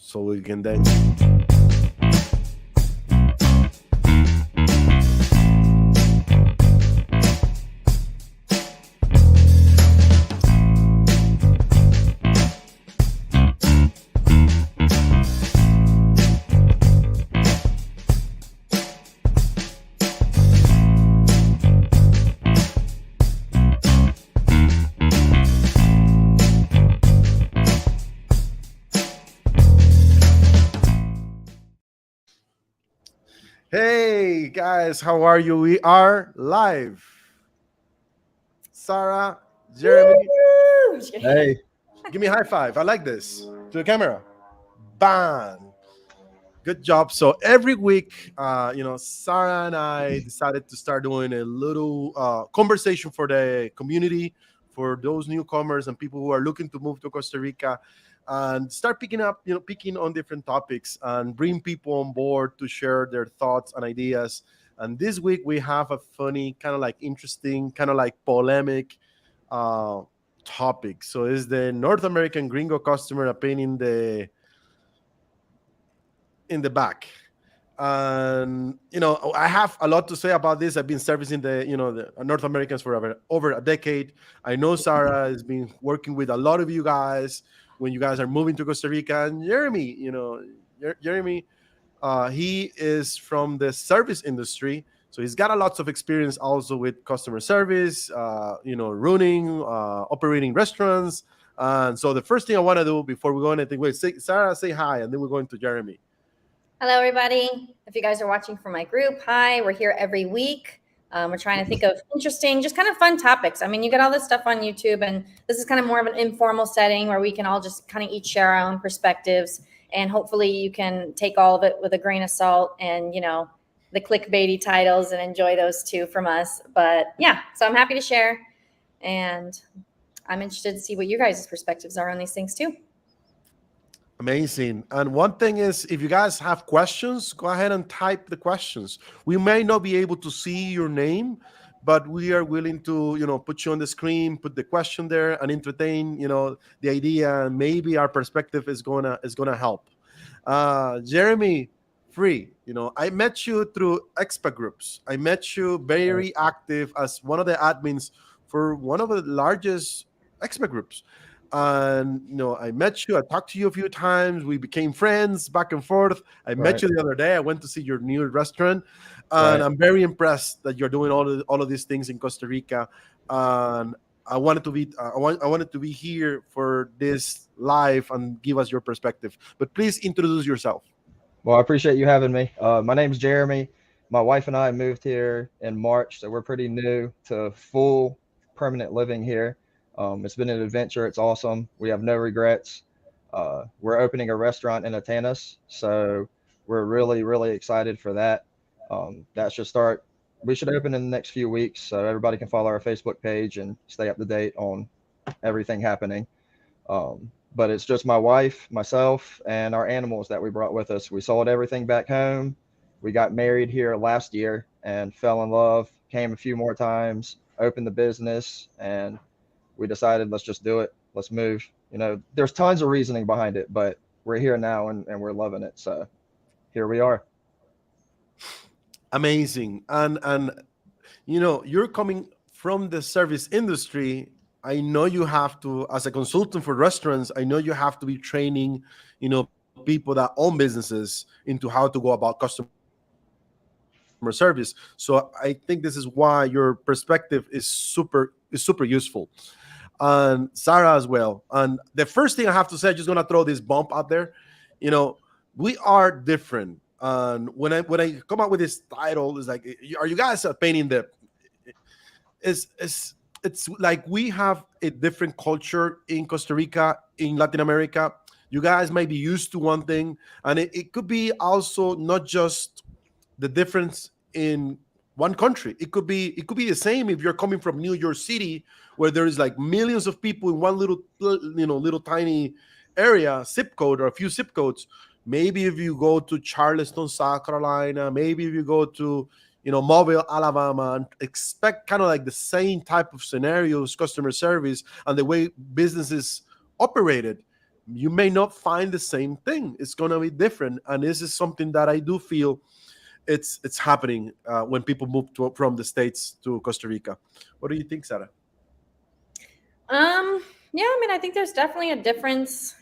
so we can then. Hey guys, how are you? We are live. Sarah, Jeremy, Woo! Just kidding. Hey, give me a high five. I like this. To the camera. Bam. Good job. So every week, Sarah and I decided to start doing a little conversation for the community, for those newcomers and people who are looking to move to Costa Rica, and start picking on different topics and bring people on board to share their thoughts and ideas. And this week we have a funny, kind of like interesting, kind of like polemic uh, topic. So is the North American gringo customer a pain in the back? And I have a lot to say about this. I've been servicing the North Americans for over a decade. I know Sarah has been working with a lot of you guys when you guys are moving to Costa Rica. And Jeremy, Jeremy, he is from the service industry, so he's got a lots of experience also with customer service, running, operating restaurants. And so the first thing I want to do before we go anything, wait, Sarah, say hi, and then we're going to Jeremy. Hello, everybody. If you guys are watching from my group, hi. We're here every week. We're trying to think of interesting, just kind of fun topics. I mean, you get all this stuff on YouTube, and this is kind of more of an informal setting where we can all just kind of each share our own perspectives. And hopefully you can take all of it with a grain of salt and, the clickbaity titles and enjoy those too from us. But yeah, so I'm happy to share. And I'm interested to see what you guys' perspectives are on these things too. Amazing. And one thing is, if you guys have questions, go ahead and type the questions. We may not be able to see your name, but we are willing to, put you on the screen, put the question there, and entertain, the idea. And maybe our perspective is gonna help. Jeremy, free. I met you through expat groups. I met you very active as one of the admins for one of the largest expat groups. And I met you. I talked to you a few times. We became friends back and forth. I met you the other day. I went to see your new restaurant, and I'm very impressed that you're doing all of these things in Costa Rica. And I wanted to be here for this live and give us your perspective. But please introduce yourself. well, I appreciate you having me. My name's Jeremy. My wife and I moved here in March, so we're pretty new to full permanent living here. It's been an adventure. It's awesome. We have no regrets. We're opening a restaurant in Atanas, so we're really, really excited for that. That should start. We should open in the next few weeks, so everybody can follow our Facebook page and stay up to date on everything happening. But it's just my wife, myself, and our animals that we brought with us. We sold everything back home. We got married here last year and fell in love, came a few more times, opened the business, and we decided, let's just do it. Let's move. There's tons of reasoning behind it, but we're here now and we're loving it. So here we are. Amazing. And you're coming from the service industry. I know you have to, as a consultant for restaurants, I know you have to be training, people that own businesses into how to go about customer service. So I think this is why your perspective is super useful. And Sarah as well. And the first thing I have to say, I'm just gonna throw this bump out there. We are different. And when I come out with this title, it's like, are you guys painting the? It's like we have a different culture in Costa Rica, in Latin America. You guys may be used to one thing, and it could be also not just the difference in one country. It could be the same if you're coming from New York City, where there is like millions of people in one little tiny area, zip code or a few zip codes. Maybe if you go to Charleston, South Carolina, maybe if you go to Mobile, Alabama, and expect kind of like the same type of scenarios, customer service, and the way businesses operated. you may not find the same thing. It's going to be different, and this is something that I do feel it's happening when people move from the states to Costa Rica. What do you think, Sarah? Yeah, I mean, I think there's definitely a difference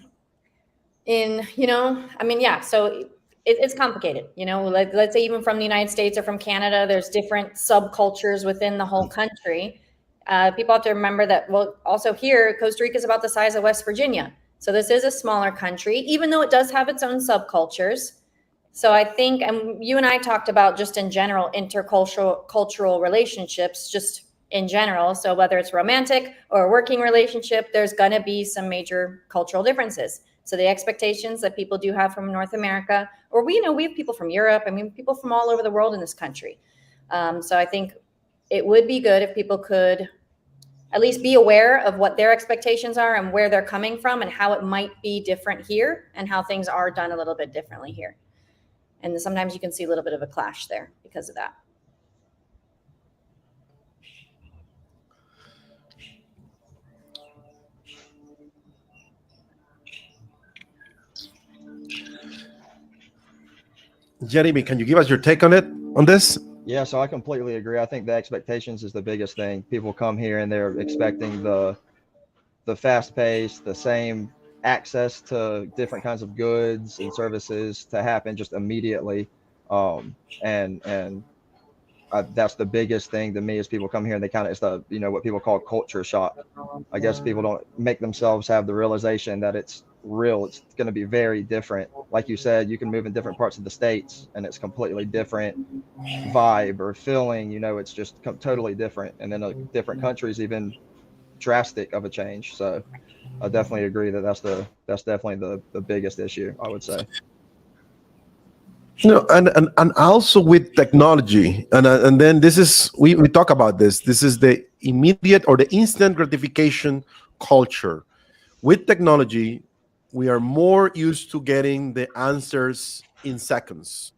in, I mean, yeah, so it's complicated, let's say even from the United States or from Canada, there's different subcultures within the whole country. People have to remember that, well, also here, Costa Rica is about the size of West Virginia. So this is a smaller country, even though it does have its own subcultures. So I think, and you and I talked about just in general, intercultural cultural relationships, just in general. So whether it's romantic or a working relationship, there's going to be some major cultural differences. So the expectations that people do have from North America, or we have people from Europe. I mean, people from all over the world in this country. So I think it would be good if people could at least be aware of what their expectations are and where they're coming from and how it might be different here and how things are done a little bit differently here. And sometimes you can see a little bit of a clash there because of that. Jeremy, can you give us your take on it, on this? Yeah, so I completely agree. I think the expectations is the biggest thing. People come here and they're expecting the fast pace, the same access to different kinds of goods and services to happen just immediately. And that's the biggest thing to me is people come here and they kind of, it's the, what people call culture shock. I guess people don't make themselves have the realization that it's real. It's going to be very different. Like you said, you can move in different parts of the states and it's completely different vibe or feeling, it's just totally different. And then different countries, even drastic of a change. So I definitely agree that that's definitely the biggest issue, I would say. And also with technology, and then this is we talk about this. This is the immediate or the instant gratification culture. With technology, we are more used to getting the answers in seconds.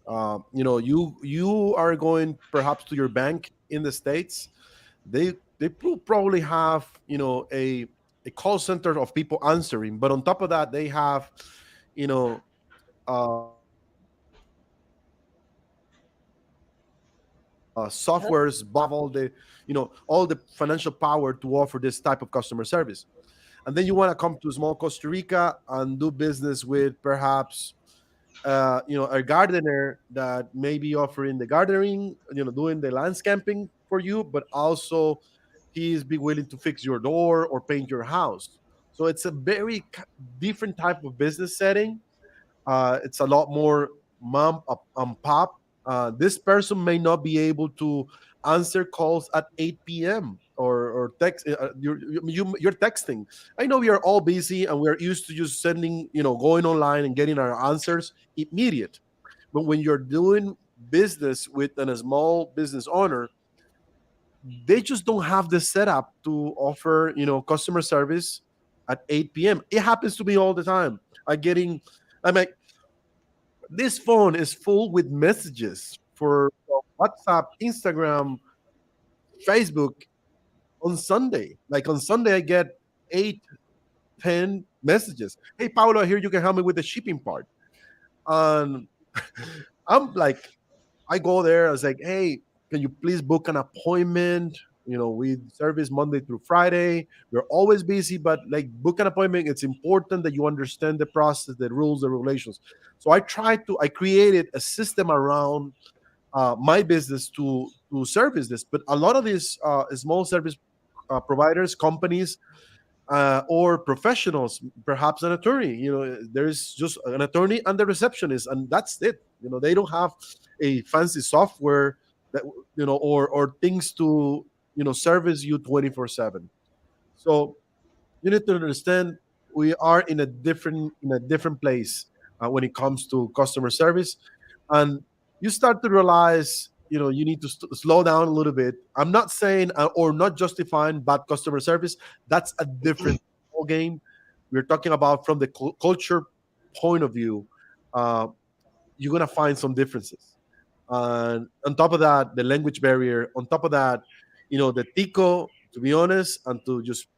You are going perhaps to your bank in the states. They probably have a call center of people answering, but on top of that, they have you know softwares have all the financial power to offer this type of customer service. And then you want to come to small Costa Rica and do business with perhaps a gardener that may be offering the gardening, doing the landscaping for you, but also he's be willing to fix your door or paint your house. So it's a very different type of business setting. It's a lot more mom up and pop. This person may not be able to answer calls at 8 p.m. or text. You're texting. I know we are all busy and we're used to just sending, going online and getting our answers immediate. But when you're doing business with a small business owner, they just don't have the setup to offer, customer service at 8 p.m. It happens to me all the time. I'm like, this phone is full with messages for WhatsApp, Instagram, Facebook on Sunday. Like on Sunday, I get 8, 10 messages. Hey, Paulo, here you can help me with the shipping part. And I'm like, I go there. I was like, hey, can you please book an appointment? We service Monday through Friday. We're always busy, but like book an appointment. It's important that you understand the process, the rules, the regulations. So I created a system around my business to service this. But a lot of these small service providers, companies, or professionals, perhaps an attorney. There's just an attorney and the receptionist, and that's it. They don't have a fancy software that or things to service you 24/7. So you need to understand we are in a different place when it comes to customer service, and you start to realize you need to slow down a little bit. I'm not saying or not justifying bad customer service. That's a different whole game. We're talking about from the culture point of view. uh, you're gonna find some differences, and on top of that, the language barrier. On top of that, the tico, to be honest, and to just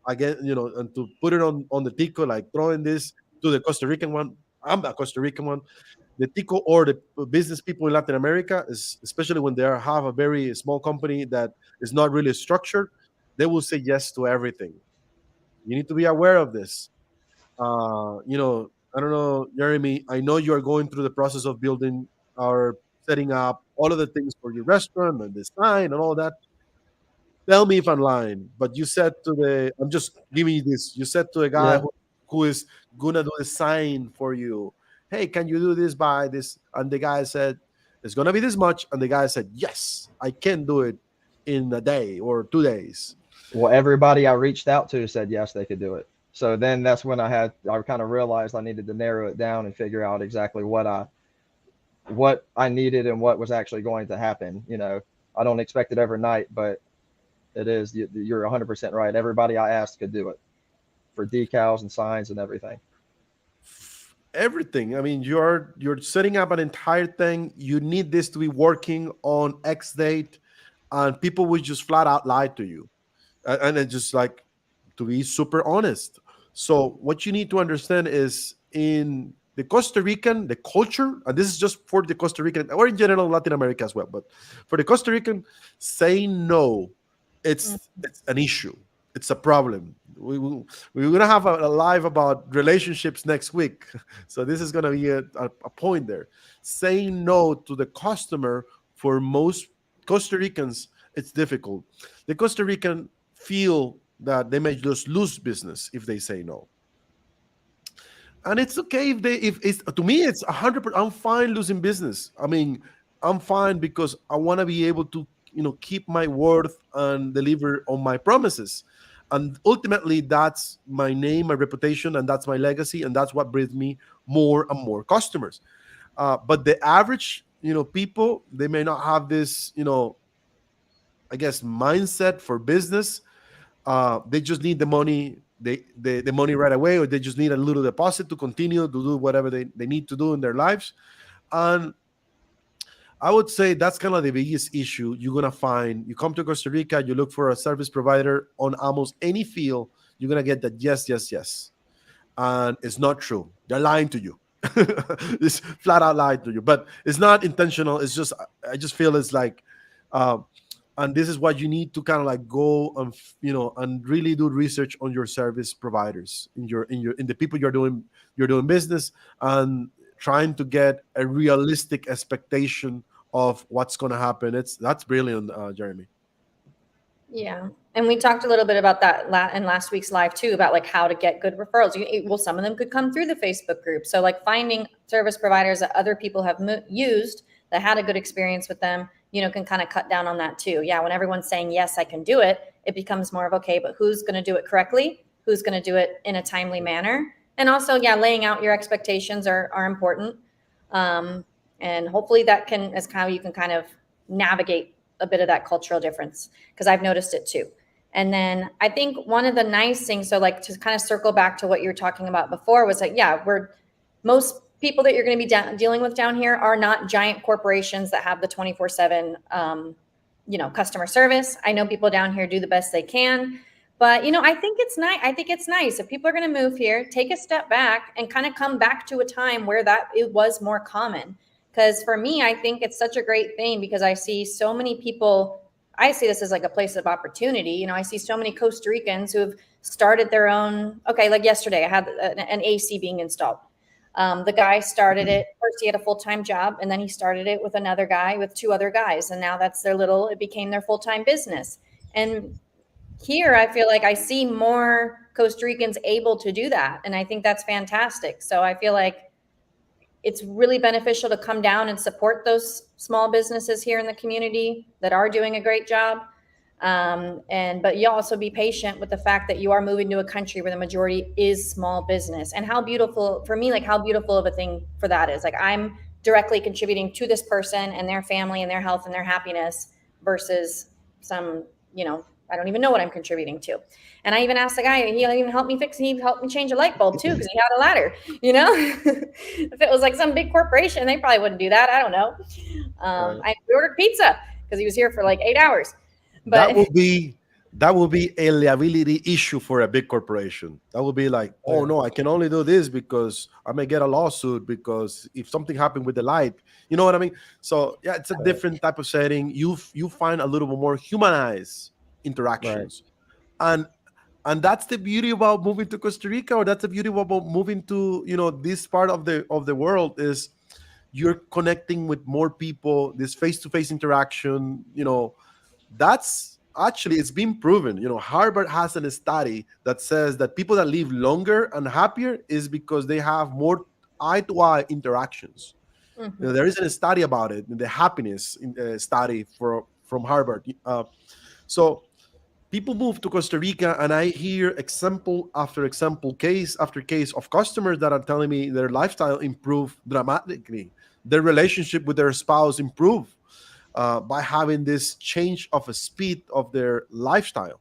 again, and to put it on the tico, like throwing this to the Costa Rican one. I'm a Costa Rican one. The tico or the business people in Latin America is, especially when they have a very small company that is not really structured, they will say yes to everything. You need to be aware of this. I don't know, Jeremy. I know you are going through the process of building or setting up all of the things for your restaurant and design and all that. Tell me if I'm lying, but you said to the, I'm just giving you this. You said to a guy Yeah. who is gonna do the sign for you, hey, can you do this by this? And the guy said, it's gonna be this much. And the guy said, yes, I can do it in a day or 2 days. Well, everybody I reached out to said yes, they could do it. So then that's when I kind of realized I needed to narrow it down and figure out exactly what I needed and what was actually going to happen. I don't expect it overnight, but it is. You're 100% right. Everybody I asked could do it for decals and signs and everything. Everything. I mean, you're setting up an entire thing. You need this to be working on X date, and people will just flat out lie to you. And it's just like, to be super honest. So what you need to understand is, in the Costa Rican, the culture, and this is just for the Costa Rican or in general Latin America as well, but for the Costa Rican, saying no, it's an issue. It's a problem. We're gonna have a live about relationships next week, so this is gonna be a point there. Saying no to the customer, for most Costa Ricans, it's difficult. The Costa Rican feel that they may just lose business if they say no, and it's okay if it's, to me, it's 100%. I'm fine losing business. I mean, I'm fine because I want to be able to keep my worth and deliver on my promises, and ultimately that's my name, my reputation, and that's my legacy, and that's what brings me more and more customers. But the average people, they may not have this I guess mindset for business. They just need the money, the money right away, or they just need a little deposit to continue to do whatever they need to do in their lives. And I would say that's kind of the biggest issue you're gonna find. You come to Costa Rica, you look for a service provider on almost any field, you're gonna get that yes, yes, yes. And it's not true. They're lying to you. It's flat out lying to you. But it's not intentional. It's just, I just feel it's like, uh, and this is what you need to kind of like go and and really do research on your service providers, in the people you're doing business, and trying to get a realistic expectation of what's going to happen. That's brilliant, Jeremy. Yeah. And we talked a little bit about that in last week's live too, about like how to get good referrals. Well, some of them could come through the Facebook group. So like finding service providers that other people have used that had a good experience with them, can kind of cut down on that too. Yeah. When everyone's saying, yes, I can do it, it becomes more of, okay, but who's going to do it correctly? Who's going to do it in a timely manner? And also, yeah, laying out your expectations are important. And hopefully that is how you can kind of navigate a bit of that cultural difference, because I've noticed it too. And then I think one of the nice things, so like to kind of circle back to what you were talking about before, was that, yeah, most people that you're going to be dealing with down here are not giant corporations that have the 24/7, customer service. I know people down here do the best they can, but I think it's nice. I think it's nice if people are going to move here, take a step back and kind of come back to a time where it was more common. Because for me, I think it's such a great thing, because I see so many people. I see this as like a place of opportunity. I see so many Costa Ricans who have started their own. Okay, like yesterday, I had an AC being installed. The guy started it first. He had a full-time job, and then he started it with another guy, with two other guys, and now it became their full-time business. And here, I feel like I see more Costa Ricans able to do that, and I think that's fantastic. So I feel like it's really beneficial to come down and support those small businesses here in the community that are doing a great job. But you also be patient with the fact that you are moving to a country where the majority is small business, and how beautiful for me, like how beautiful of a thing for that is. Like I'm directly contributing to this person and their family and their health and their happiness, versus some, I don't even know what I'm contributing to. And I even asked the guy, he helped me change a light bulb too, because he had a ladder, if it was like some big corporation, they probably wouldn't do that. I don't know. Right. I ordered pizza because he was here for like 8 hours. But that will be that will be a liability issue for a big corporation. That will be like, oh Yeah. no, I can only do this because I may get a lawsuit because if something happened with the light, you know what I mean? So yeah, it's a Right. different type of setting. You find a little bit more humanized Right. interactions, and that's the beauty about moving to Costa Rica, or that's the beauty about moving to this part of the world is you're connecting with more people. This face to face interaction, that's actually it's been proven. Harvard has a study that says that people that live longer and happier is because they have more eye to eye interactions. Mhm. There is a study about it, the happiness study from Harvard. So people move to Costa Rica, and I hear example after example, case after case of customers that are telling me their lifestyle improved dramatically, their relationship with their spouse improved by having this change of a speed of their lifestyle.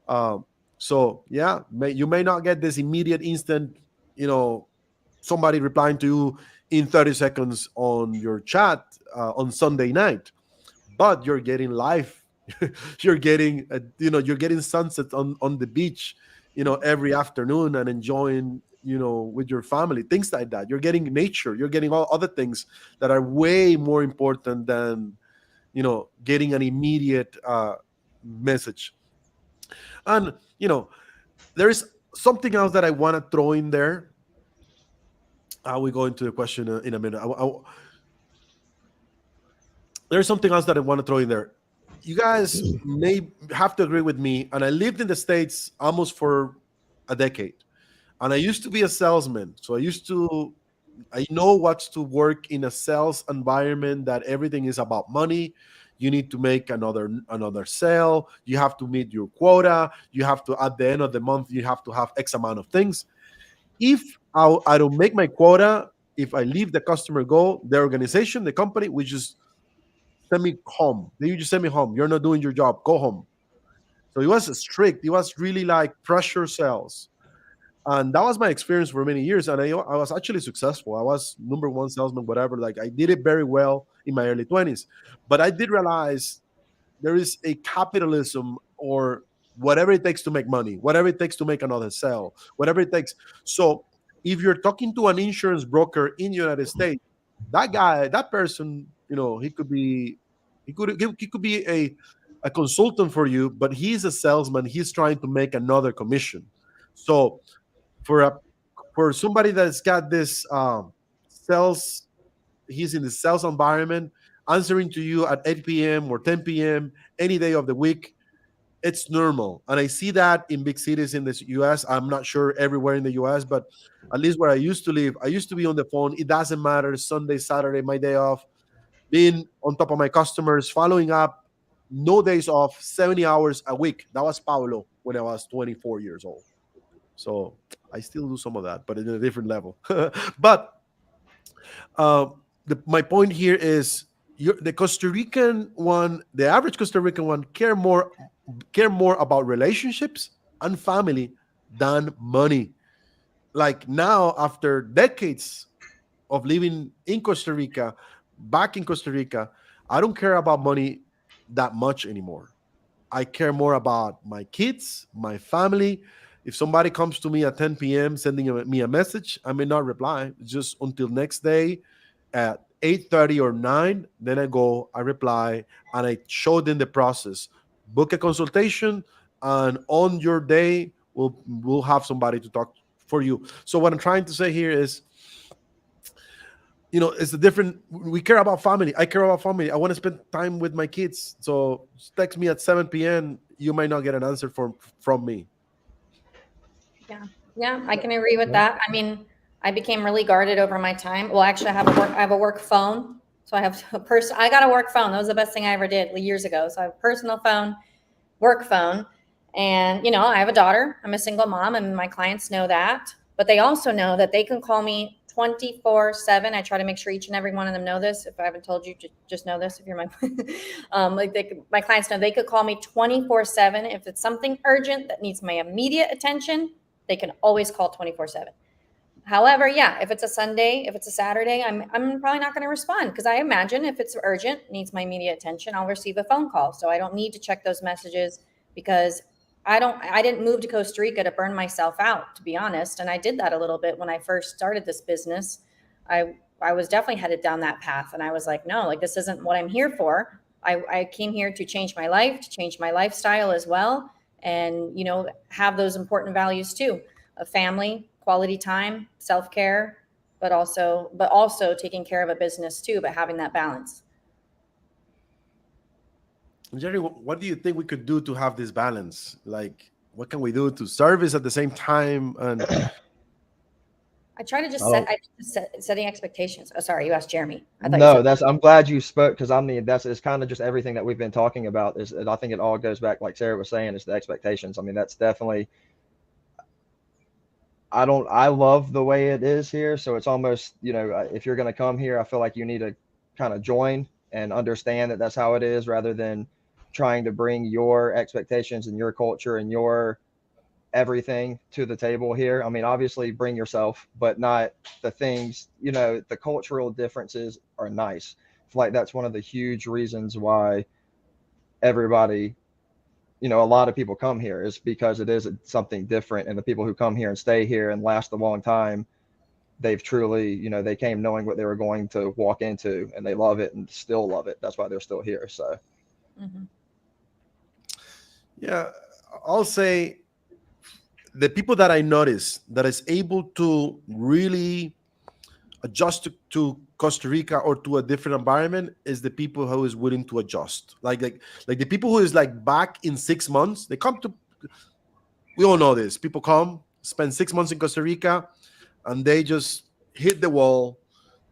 Um, so yeah, you may not get this immediate instant, you know, somebody replying to you in 30 seconds on your chat on Sunday night, but you're getting life. You're getting you're getting sunsets on the beach, every afternoon, and enjoying, with your family, things like that. You're getting nature, you're getting all other things that are way more important than getting an immediate message. And there is something else that I want to throw in there. We go into the question in a minute. There's something else that I want to throw in there. You guys may have to agree with me. And I lived in the States almost for a decade. And I used to be a salesman. So I know what's to work in a sales environment, that everything is about money. You need to make another sale. You have to meet your quota. You have to, at the end of the month, you have to have X amount of things. If I don't make my quota, if I leave the customer go, the organization, the company, we just send me home. Then you just send me home. You're not doing your job. Go home. So it was strict. It was really like pressure sales. And that was my experience for many years. And I was actually successful. I was number one salesman, whatever. Like I did it very well in my early 20s. But I did realize there is a capitalism, or whatever it takes to make money, whatever it takes to make another sale, whatever it takes. So if you're talking to an insurance broker in the United States, that guy, that person, he could be a consultant for you, but he's a salesman. He's trying to make another commission. So for a for somebody that's got this sales, he's in the sales environment, answering to you at 8 p.m. or 10 p.m. any day of the week. It's normal. And I see that in big cities in the US. I'm not sure everywhere in the US, but at least where I used to live, I used to be on the phone. It doesn't matter. Sunday, Saturday, my day off, being on top of my customers, following up, no days off, 70 hours a week. That was Paulo when I was 24 years old. So I still do some of that, but in a different level. But uh, my point here is the Costa Rican one, the average Costa Rican one, care more about relationships and family than money. Like now, after decades of living in Costa Rica, back in Costa Rica, I don't care about money that much anymore. I care more about my kids, my family. If somebody comes to me at 10 p.m. sending me a message, I may not reply just until next day at 8:30 or 9. Then I reply, and I show them the process. Book a consultation, and on your day, we'll have somebody to talk for you. So what I'm trying to say here is, it's a different. We care about family. I care about family. I want to spend time with my kids. So text me at 7 p.m. You might not get an answer from me. Yeah. Yeah, I can agree with Yeah. that. I mean, I became really guarded over my time. Well, actually, I have a work phone. So I have I got a work phone. That was the best thing I ever did years ago. So I have a personal phone, work phone. And, I have a daughter. I'm a single mom, and my clients know that. But they also know that they can call me 24/7. I try to make sure each and every one of them know this. If I haven't told you, just know this. If you're my, my clients know they could call me 24/7 if it's something urgent that needs my immediate attention. They can always call 24/7. However, yeah, if it's a Sunday, if it's a Saturday, I'm probably not going to respond, because I imagine if it's urgent, needs my immediate attention, I'll receive a phone call. So I don't need to check those messages, because I didn't move to Costa Rica to burn myself out, to be honest. And I did that a little bit when I first started this business. I was definitely headed down that path. And I was like, no, like this isn't what I'm here for. I came here to change my life, to change my lifestyle as well. And, have those important values too, of family, quality time, self-care, but also taking care of a business too, but having that balance. Jerry, what do you think we could do to have this balance? Like, what can we do to service at the same time? And I try to just Oh, setting expectations. Oh, sorry, you asked Jeremy. I thought you no, said, that's I'm glad you spoke because I mean that's it's kind of just everything that we've been talking about is and I think it all goes back like Sarah was saying is the expectations. I mean that's definitely I love the way it is here, so it's almost if you're going to come here, I feel like you need to kind of join and understand that that's how it is rather than trying to bring your expectations and your culture and your everything to the table here. I mean, obviously bring yourself, but not the things, the cultural differences are nice. I feel like that's one of the huge reasons why everybody, a lot of people come here is because it is something different. And the people who come here and stay here and last a long time, they've truly, they came knowing what they were going to walk into and they love it and still love it. That's why they're still here. So, mhm. yeah, I'll say the people that I notice that is able to really adjust to Costa Rica or to a different environment is the people who is willing to adjust. Like the people who is like back in 6 months, they come to. We all know this. People come, spend 6 months in Costa Rica, and they just hit the wall.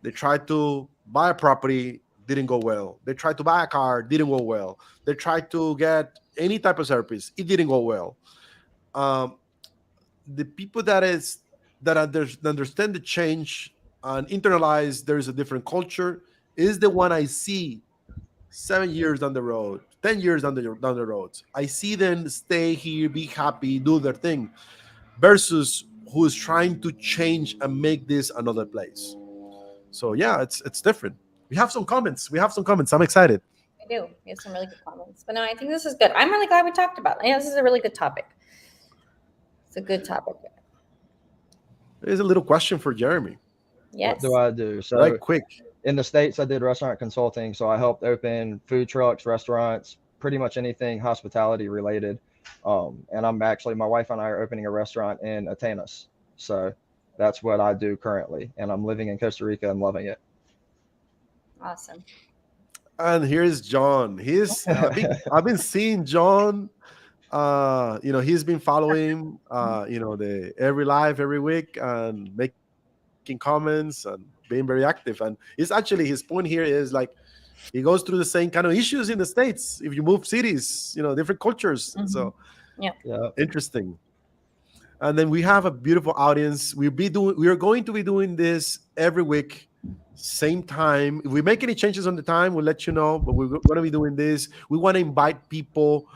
They try to buy a property, didn't go well. They tried to buy a car, didn't go well. They tried to get any type of service, it didn't go well. Um, the people that understand the change and internalize there is a different culture is the one I see 7 years down the road, 10 years down the road. I see them stay here, be happy, do their thing, versus who is trying to change and make this another place. So yeah, it's different. We have some comments. I'm excited. I do. We have some really good comments. But no, I think this is good. I'm really glad we talked about it. Yeah, this is a really good topic. It's a good topic. There's a little question for Jeremy. what Yes. do I do? So, Right, quick. in the States, I did restaurant consulting. So I helped open food trucks, restaurants, pretty much anything hospitality related. And my wife and I are opening a restaurant in Atenas. So that's what I do currently. And I'm living in Costa Rica and loving it. Awesome. And here's John. I've been seeing John. He's been following the every live every week and making comments and being very active. And it's actually his point here is like he goes through the same kind of issues in the States. If you move cities, different cultures. So Yeah. Yeah. interesting. And then we have a beautiful audience. We are going to be doing this every week, same time. If we make any changes on the time, we'll let you know. But we're going to be doing this. We want to invite people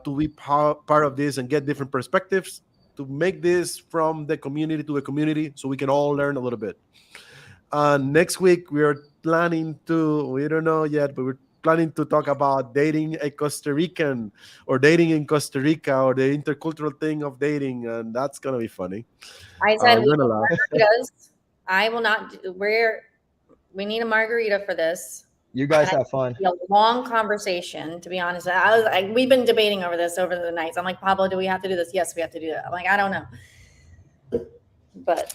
to be part of this and get different perspectives to make this from the community to the community, so we can all learn a little bit. Next week we are planning to. We don't know yet, but we're planning to talk about dating a Costa Rican or dating in Costa Rica or the intercultural thing of dating, and that's gonna be funny. I said we We're gonna need laugh. margaritas. I will not. We need a margarita for this. You guys And have fun. a long conversation, to be honest. We've been debating over this over the nights. I'm like, Pablo, do we have to do this? Yes, we have to do that. I'm like, I don't know. But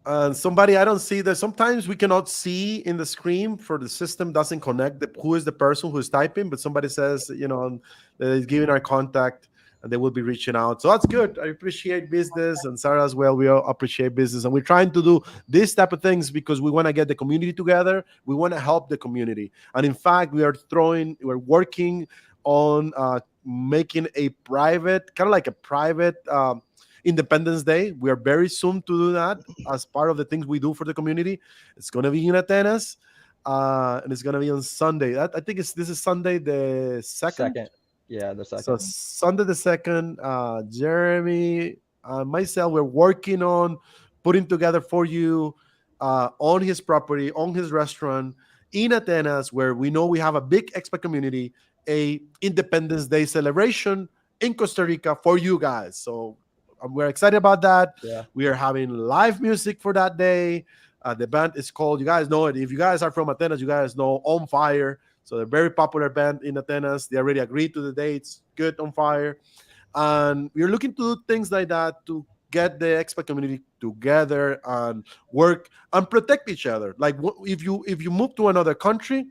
And somebody I don't see that sometimes we cannot see in the screen for the system doesn't connect who is the person who's typing, but somebody says that is giving our contact and they will be reaching out. So that's good. I appreciate business, and Sarah as well. We all appreciate business, and we're trying to do this type of things because we want to get the community together. We want to help the community, and in fact, we're working on making a private, kind of like a private. Independence Day. We are very soon to do that as part of the things we do for the community. It's going to be in Atenas, and it's going to be on Sunday. I think this is Sunday the 2nd. Second. Yeah, the So second. Sunday the 2nd, Jeremy, myself, we're working on putting together for you on his property, on his restaurant in Atenas, where we know we have a big expat community, a Independence Day celebration in Costa Rica for you guys. So we're excited about that. Yeah. We are having live music for that day. The band is called, you guys know it. If you guys are from Atenas, you guys know On Fire. So they're a very popular band in Atenas. They already agreed to the dates. Good On Fire. And we're looking to do things like that to get the expat community together and work and protect each other. Like if you move to another country,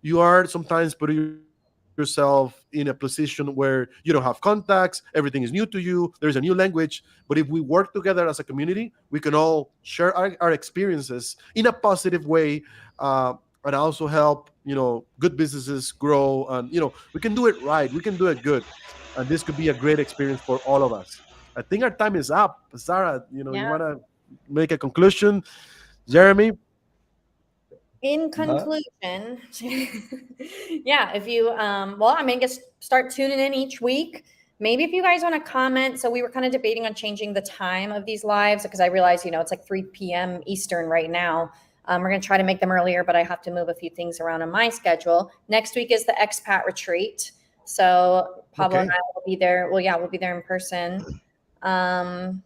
you are sometimes putting yourself in a position where you don't have contacts, everything is new to you, there's a new language. But if we work together as a community, we can all share our experiences in a positive way, and also help good businesses grow. And we can do it right, we can do it good, and this could be a great experience for all of us. I think our time is up. Sarah, you Yeah. want to make a conclusion? Jeremy? In conclusion, yeah, if you, well, I mean, just start tuning in each week. Maybe if you guys want to comment. So we were kind of debating on changing the time of these lives because I realize, it's like 3 p.m. Eastern right now. We're going to try to make them earlier, but I have to move a few things around on my schedule. Next week is the expat retreat. So Pablo and I will be there. Well, yeah, we'll be there in person. And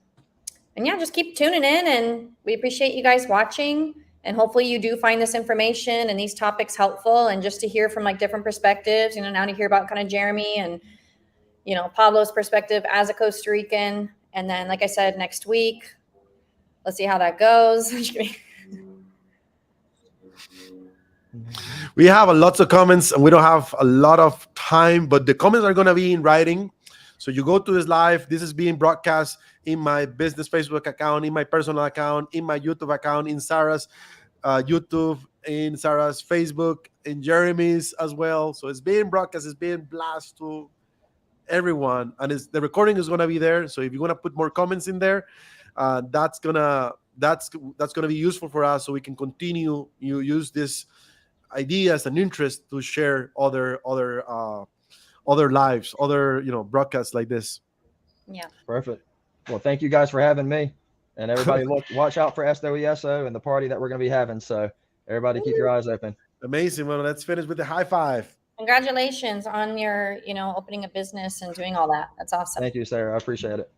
yeah, just keep tuning in, and we appreciate you guys watching. And hopefully you do find this information and these topics helpful, and just to hear from like different perspectives, now to hear about kind of Jeremy and, Pablo's perspective as a Costa Rican. And then, like I said, next week, let's see how that goes. We have lots of comments and we don't have a lot of time, but the comments are going to be in writing. So you go to this live. This is being broadcast in my business Facebook account, in my personal account, in my YouTube account, in Sarah's YouTube, in Sarah's Facebook, in Jeremy's as well. So it's being broadcast, it's being blasted to everyone, and the recording is going to be there. So if you want to put more comments in there, that's gonna be useful for us, so we can continue use this ideas and interest to share other lives, other broadcasts like this. Yeah. Perfect. Well, thank you guys for having me, and everybody watch out for SWSO and the party that we're going to be having. So everybody keep your eyes open. Amazing. Well, let's finish with the high five. Congratulations on your, opening a business and doing all that. That's awesome. Thank you, Sarah. I appreciate it.